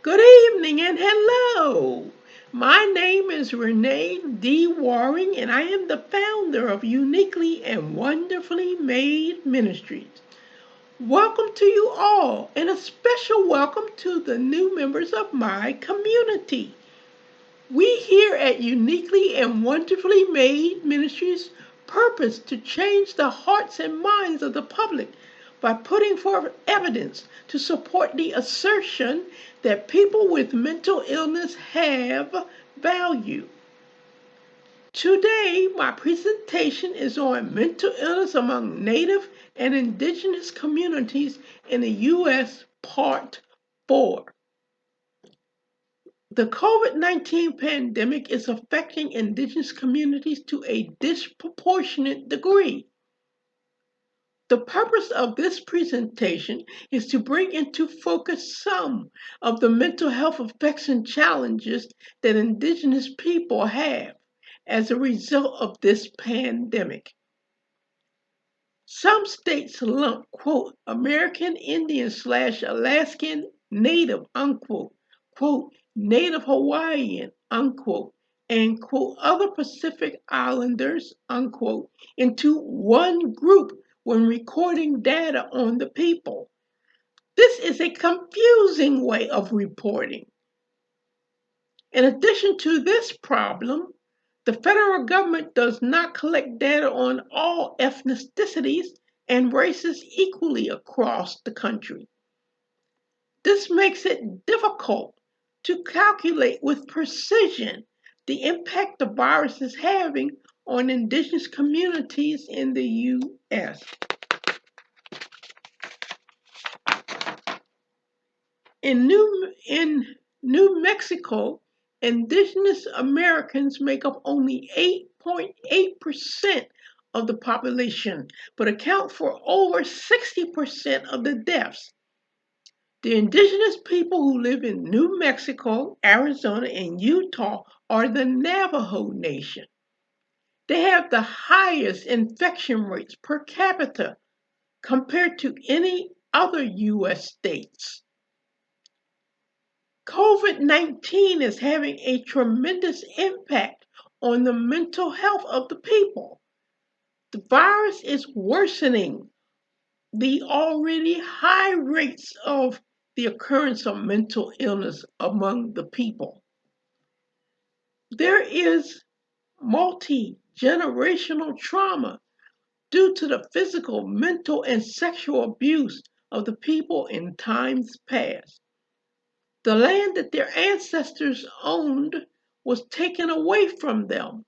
Good evening and hello. My name is Renee D. Waring, and I am the founder of Uniquely and Wonderfully Made Ministries. Welcome to you all, and a special welcome to the new members of my community. We here at Uniquely and Wonderfully Made Ministries purpose to change the hearts and minds of the public by putting forth evidence to support the assertion that people with mental illness have value. Today, my presentation is on mental illness among Native and Indigenous communities in the U.S. Part 4. The COVID-19 pandemic is affecting Indigenous communities to a disproportionate degree. The purpose of this presentation is to bring into focus some of the mental health effects and challenges that Indigenous people have as a result of this pandemic. Some states lump, quote, American Indian / Alaskan Native, unquote, quote, Native Hawaiian, unquote, and, quote, other Pacific Islanders, unquote, into one group when recording data on the people. This is a confusing way of reporting. In addition to this problem, the federal government does not collect data on all ethnicities and races equally across the country. This makes it difficult to calculate with precision the impact the virus is having on Indigenous communities in the U.S. In New Mexico, Indigenous Americans make up only 8.8% of the population, but account for over 60% of the deaths. The indigenous people who live in New Mexico, Arizona, and Utah are the Navajo Nation. They have the highest infection rates per capita compared to any other U.S. states. COVID-19 is having a tremendous impact on the mental health of the people. The virus is worsening the already high rates of the occurrence of mental illness among the people. There is multi-generational trauma due to the physical, mental, and sexual abuse of the people in times past. The land that their ancestors owned was taken away from them.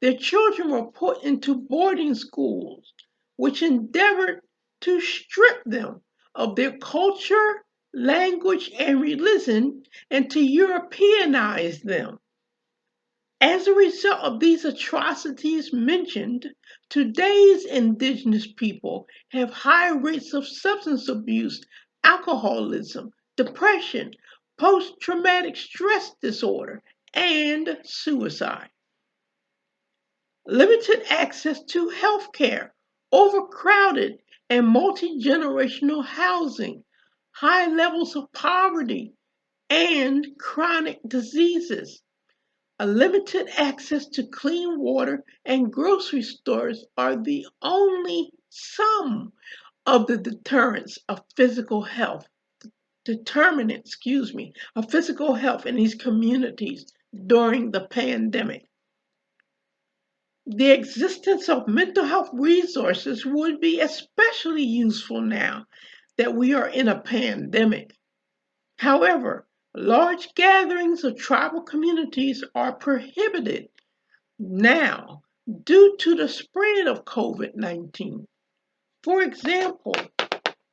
Their children were put into boarding schools, which endeavored to strip them of their culture, language, and religion and to Europeanize them. As a result of these atrocities mentioned, today's indigenous people have high rates of substance abuse, alcoholism, depression, post-traumatic stress disorder, and suicide. Limited access to health care, overcrowded and multi-generational housing, high levels of poverty, and chronic diseases. A limited access to clean water and grocery stores are the only some of the determinants, of physical health in these communities during the pandemic. The existence of mental health resources would be especially useful now that we are in a pandemic. However, large gatherings of tribal communities are prohibited now due to the spread of COVID-19. For example,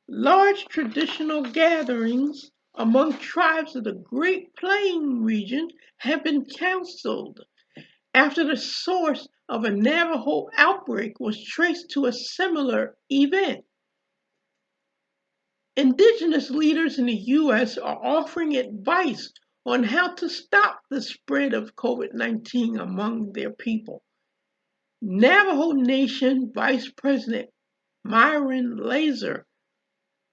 large traditional gatherings among tribes of the Great Plains region have been canceled after the source of a Navajo outbreak was traced to a similar event. Indigenous leaders in the U.S. are offering advice on how to stop the spread of COVID-19 among their people. Navajo Nation Vice President Myron Laser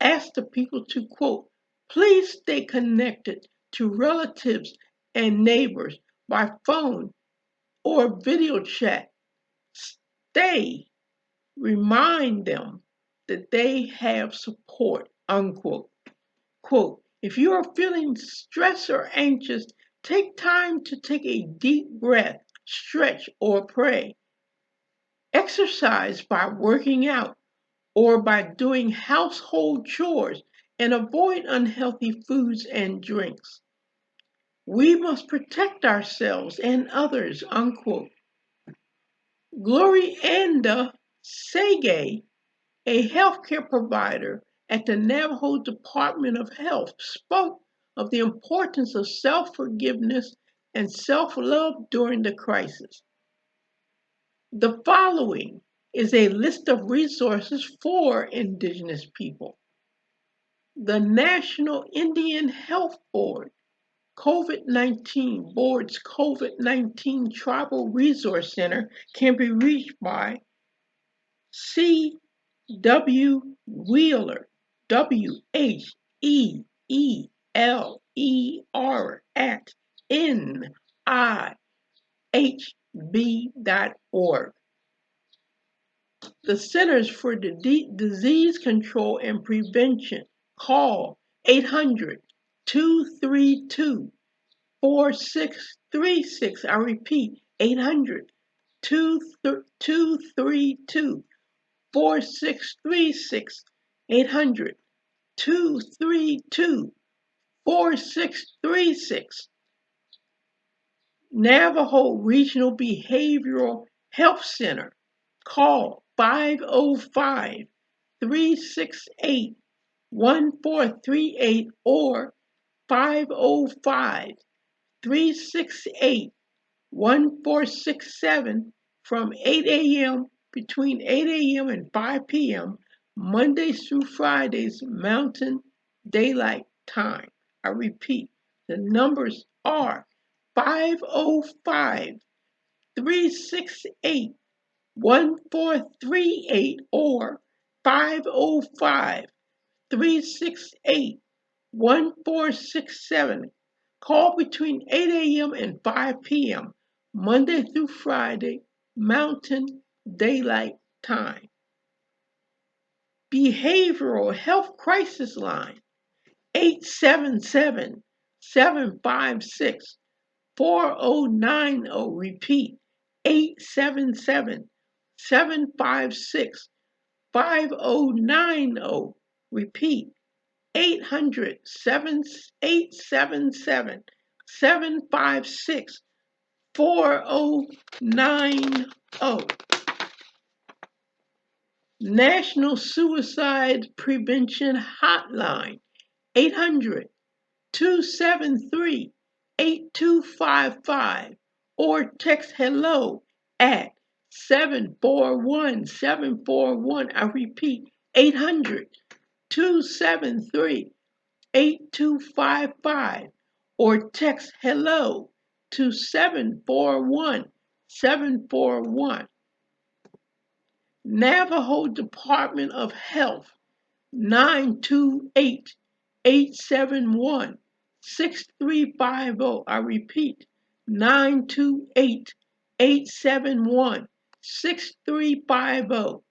asked the people to, quote, Please stay connected to relatives and neighbors by phone or video chat. Stay, remind them that they have support, unquote. Quote, if you are feeling stressed or anxious, take time to take a deep breath, stretch, or pray. Exercise by working out or by doing household chores and avoid unhealthy foods and drinks. We must protect ourselves and others, unquote. Glorianda Sege, a healthcare provider at the Navajo Department of Health, spoke of the importance of self forgiveness and self love during the crisis. The following is a list of resources for Indigenous people. The National Indian Health Board, COVID-19 Board's COVID-19 Tribal Resource Center can be reached by C.W. Wheeler, WHEELER at NIHB.org. The Centers for Disease Control and Prevention. Call 800-232-4636. I repeat, 800-232-4636. 800-232-4636. Navajo Regional Behavioral Health Center. Call 505-368-1438 or 505-368-1467 from 8 a.m. between 8 a.m. and 5 p.m. Mondays through Fridays Mountain Daylight Time. I repeat, the numbers are 505-368-1438 or 505-368-1467. Call between 8 a.m. and 5 p.m. Monday through Friday, Mountain Daylight Time. Behavioral Health Crisis Line, 877-756-4090. Repeat, 877-756-5090. Repeat, 800-756-4090. National Suicide Prevention Hotline, 800-273-8255 or text hello at 741-741. I repeat, 800-273-8255 or text hello to 741-741. Navajo Department of Health, 928-871-6350. I repeat, 928-871-6350.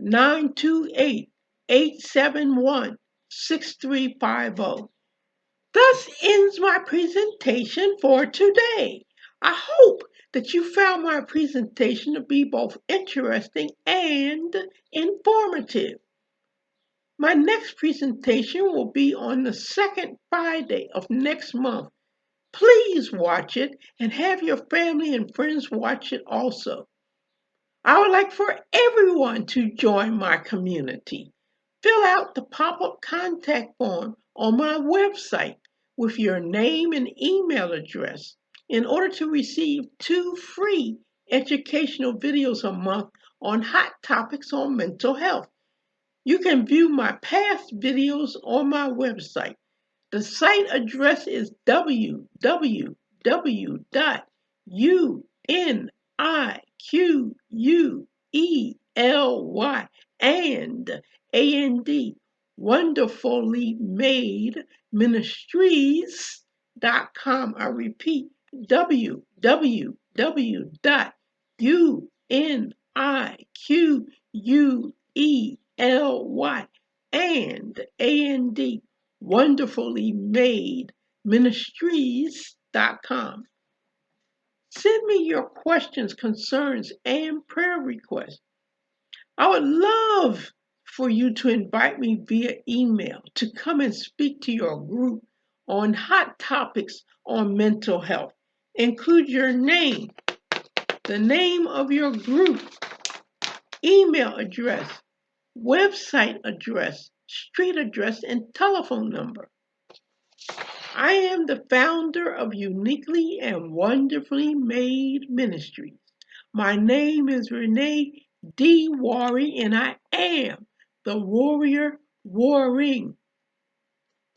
928-871-6350. Thus ends my presentation for today. I hope that you found my presentation to be both interesting and informative. My next presentation will be on the second Friday of next month. Please watch it and have your family and friends watch it also. I would like for everyone to join my community. Fill out the pop-up contact form on my website with your name and email address in order to receive 2 free educational videos a month on hot topics on mental health. You can view my past videos on my website. The site address is www.uniquely and Wonderfully Made Ministries.com. I repeat, www.uniquely and Wonderfully Made Ministries.com. Send me your questions, concerns, and prayer requests. I would love for you to invite me via email to come and speak to your group on hot topics on mental health. Include your name, the name of your group, email address, website address, street address, and telephone number. I am the founder of Uniquely and Wonderfully Made Ministries. My name is Renee D. Worry, and I am the warrior warring